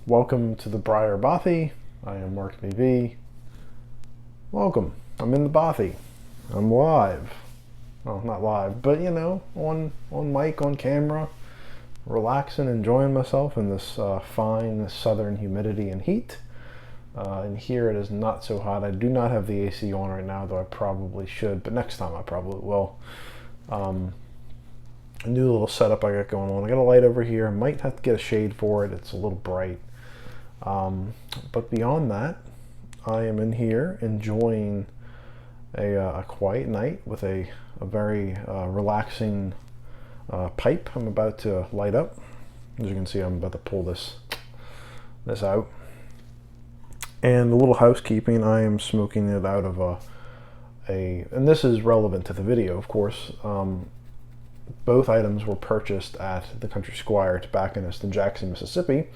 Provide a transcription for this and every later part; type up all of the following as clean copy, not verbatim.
Welcome to the Briar Bothy. I am Mark BV. Welcome. I'm in the Bothy. I'm live. Well, not live, but you know, on mic, on camera, relaxing, enjoying myself in this fine southern humidity and heat. And here it is not so hot. I do not have the AC on right now, though I probably should, but next time I probably will. A new little setup I got going on. I got a light over here. I might have to get a shade for it. It's a little bright. But beyond that, I am in here enjoying a quiet night with a very relaxing pipe I'm about to light up. As you can see, I'm about to pull this out. And a little housekeeping, I am smoking it out of and this is relevant to the video, of course. Both items were purchased at the Country Squire tobacconist in Jackson, Mississippi.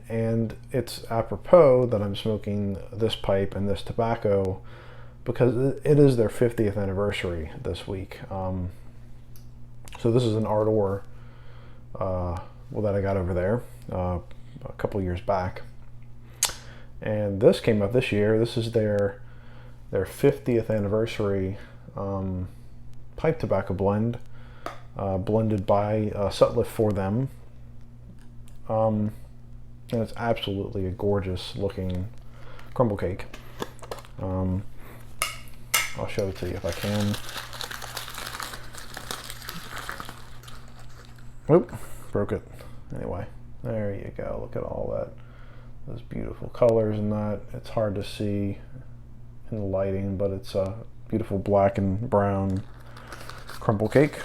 And it's apropos that I'm smoking this pipe and this tobacco because it is their 50th anniversary this week. So this is an Ardor that I got over there a couple years back. And this came up this year. This is their 50th anniversary pipe tobacco blend, blended by Sutliff for them. And it's absolutely a gorgeous looking crumble cake. I'll show it to you if I can. Oop, broke it. Anyway, there you go. Look at all that. Those beautiful colors in that. It's hard to see in the lighting, but it's a beautiful black and brown crumble cake.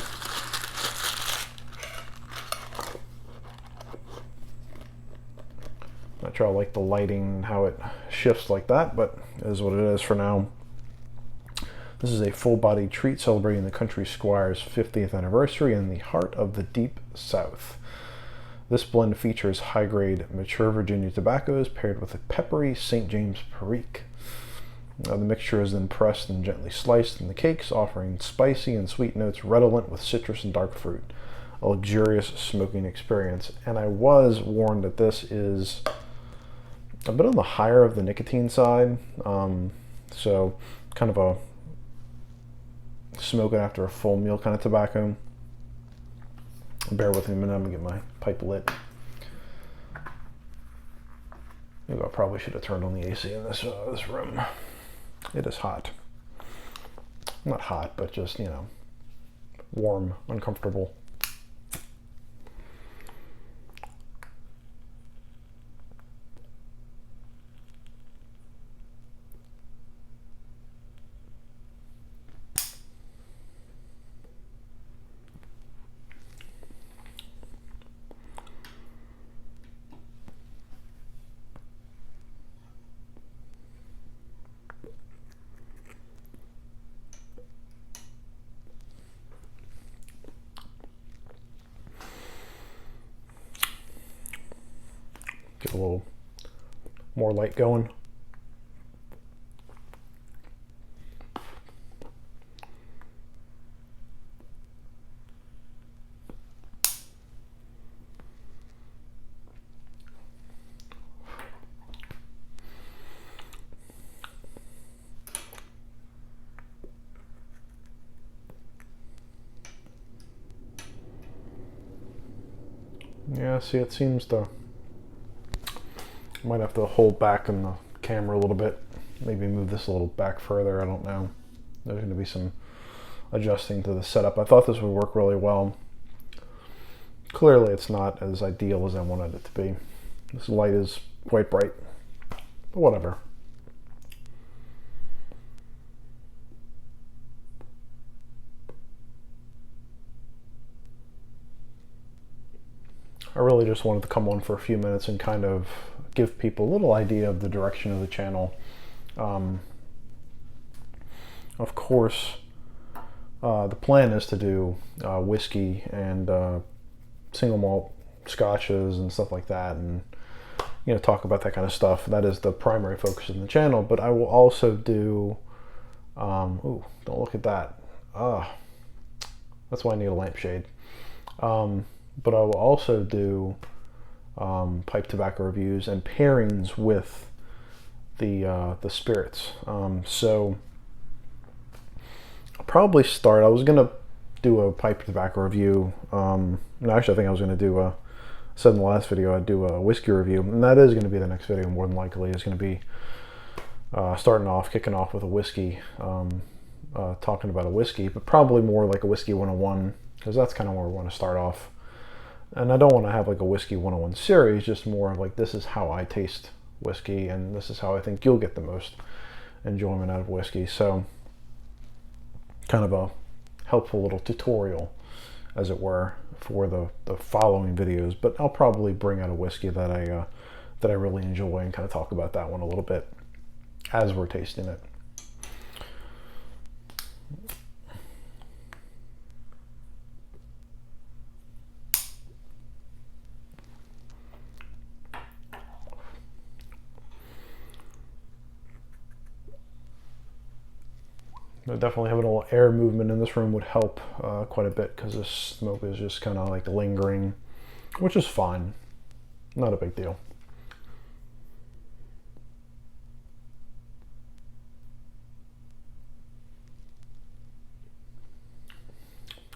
Not sure I like the lighting and how it shifts like that, but it is what it is for now. This is a full-body treat celebrating the Country Squire's 50th anniversary in the heart of the Deep South. This blend features high-grade mature Virginia tobaccos paired with a peppery St. James Perique. The mixture is then pressed and gently sliced in the cakes, offering spicy and sweet notes redolent with citrus and dark fruit. A luxurious smoking experience. And I was warned that this is a bit on the higher of the nicotine side. So kind of a smoke it after a full meal kind of tobacco. Bear with me a minute, I'm gonna get my pipe lit. Maybe I probably should have turned on the AC in this room. It is hot. Not hot, but just, you know, warm, uncomfortable. Get a little more light going. Yeah, see, it seems to... Might have to hold back on the camera a little bit. Maybe move this a little back further, I don't know. There's going to be some adjusting to the setup. I thought this would work really well. Clearly it's not as ideal as I wanted it to be. This light is quite bright, but whatever. I really just wanted to come on for a few minutes and kind of give people a little idea of the direction of the channel. Of course, the plan is to do whiskey and single malt scotches and stuff like that, and you know, talk about that kind of stuff. That is the primary focus of the channel. But I will also do ooh, don't look at that. That's why I need a lampshade. But I will also do pipe tobacco reviews and pairings with the spirits. So I'll probably start. I was gonna do a pipe tobacco review. No, actually, I think I was gonna do a. Said in the last video I'd do a whiskey review, and that is going to be the next video. More than likely, is going to be kicking off with a whiskey, talking about a whiskey, but probably more like a whiskey 101, because that's kind of where we want to start off. And I don't want to have like a whiskey 101 series, just more of like, this is how I taste whiskey, and this is how I think you'll get the most enjoyment out of whiskey. So kind of a helpful little tutorial, as it were, for the following videos. But I'll probably bring out a whiskey that I really enjoy and kind of talk about that one a little bit as we're tasting it. Definitely having a little air movement in this room would help quite a bit, because this smoke is just kind of like lingering, which is fine. Not a big deal.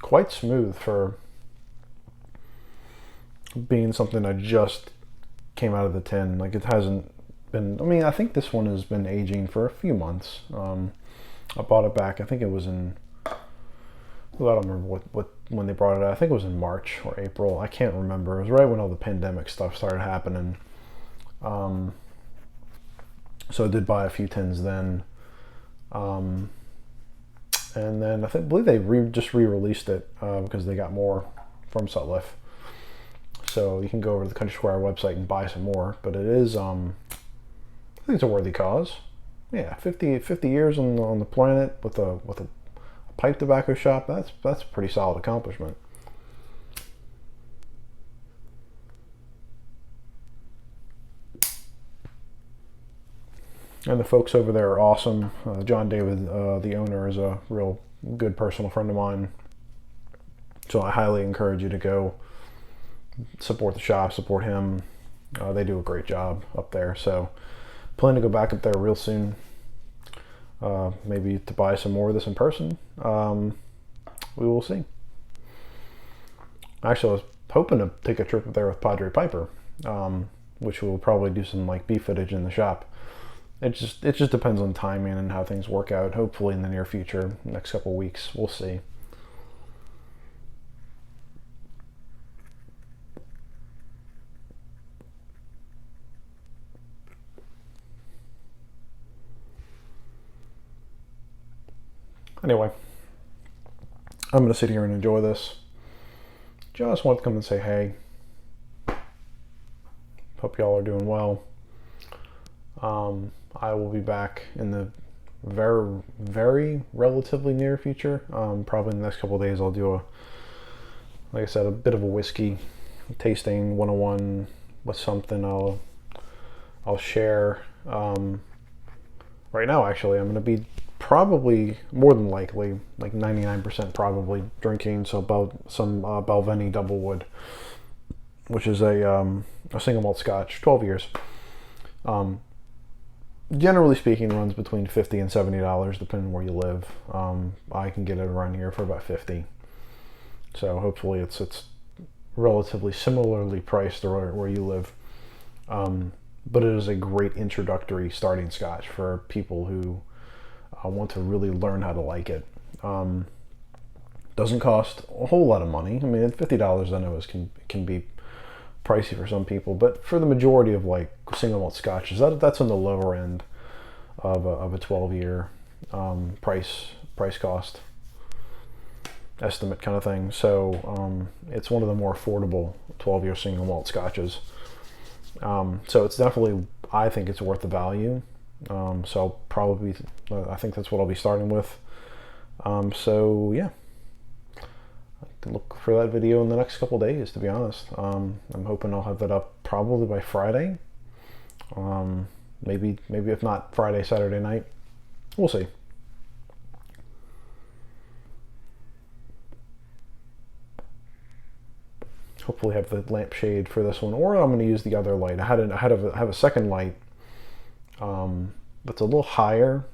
Quite smooth for being something that just came out of the tin. Like, it hasn't been, I mean, I think this one has been aging for a few months. I bought it back, I think it was in, well, I don't remember when they brought it out. I think it was in March or April. I can't remember. It was right when all the pandemic stuff started happening. So I did buy a few tins then. And then I believe they just re-released it because they got more from Sutliff. So you can go over to the Country Squire website and buy some more. But it is, I think it's a worthy cause. Yeah, 50 years on the planet with a pipe tobacco shop. That's a pretty solid accomplishment. And the folks over there are awesome. John David, the owner, is a real good personal friend of mine. So I highly encourage you to go support the shop, support him. They do a great job up there. So plan to go back up there real soon. Maybe to buy some more of this in person. We will see. Actually, I was hoping to take a trip up there with Padre Piper, which will probably do some like beef footage in the shop. It just depends on timing and how things work out. Hopefully in the near future, next couple of weeks, we'll see. Anyway, I'm going to sit here and enjoy this. Just wanted to come and say hey. Hope y'all are doing well. I will be back in the very, very relatively near future. Probably in the next couple of days I'll do like I said, a bit of a whiskey tasting 101 with something I'll share. Right now, actually, I'm going to be probably, more than likely, like 99% probably drinking some Balvenie Double Wood, which is a single malt Scotch, 12 years. Generally speaking, runs between $50 and $70 depending on where you live. I can get it around here for about $50. So hopefully it's relatively similarly priced to where you live. But it is a great introductory starting Scotch for people who want to really learn how to like it. Doesn't cost a whole lot of money. I mean, $50 I know can be pricey for some people, but for the majority of like single malt Scotches, that's on the lower end of a 12-year price cost estimate kind of thing. So it's one of the more affordable 12-year single malt Scotches. So it's definitely, I think it's worth the value. So probably, I think that's what I'll be starting with. So yeah, look for that video in the next couple days, to be honest. I'm hoping I'll have that up probably by Friday. Maybe if not Friday, Saturday night. We'll see. hopefully have the lampshade for this one, or I'm going to use the other light. I have a second light that's a little higher.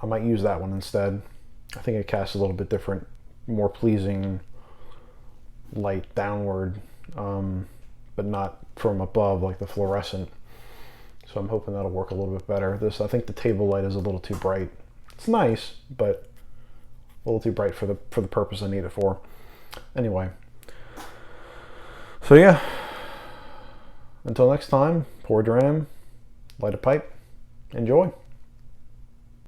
I might use that one instead. I think it casts a little bit different, more pleasing light downward, but not from above like the fluorescent. So I'm hoping that'll work a little bit better. I think the table light is a little too bright. It's nice, but a little too bright for the purpose I need it for. Anyway, so yeah, until next time, pour a dram, light a pipe, enjoy.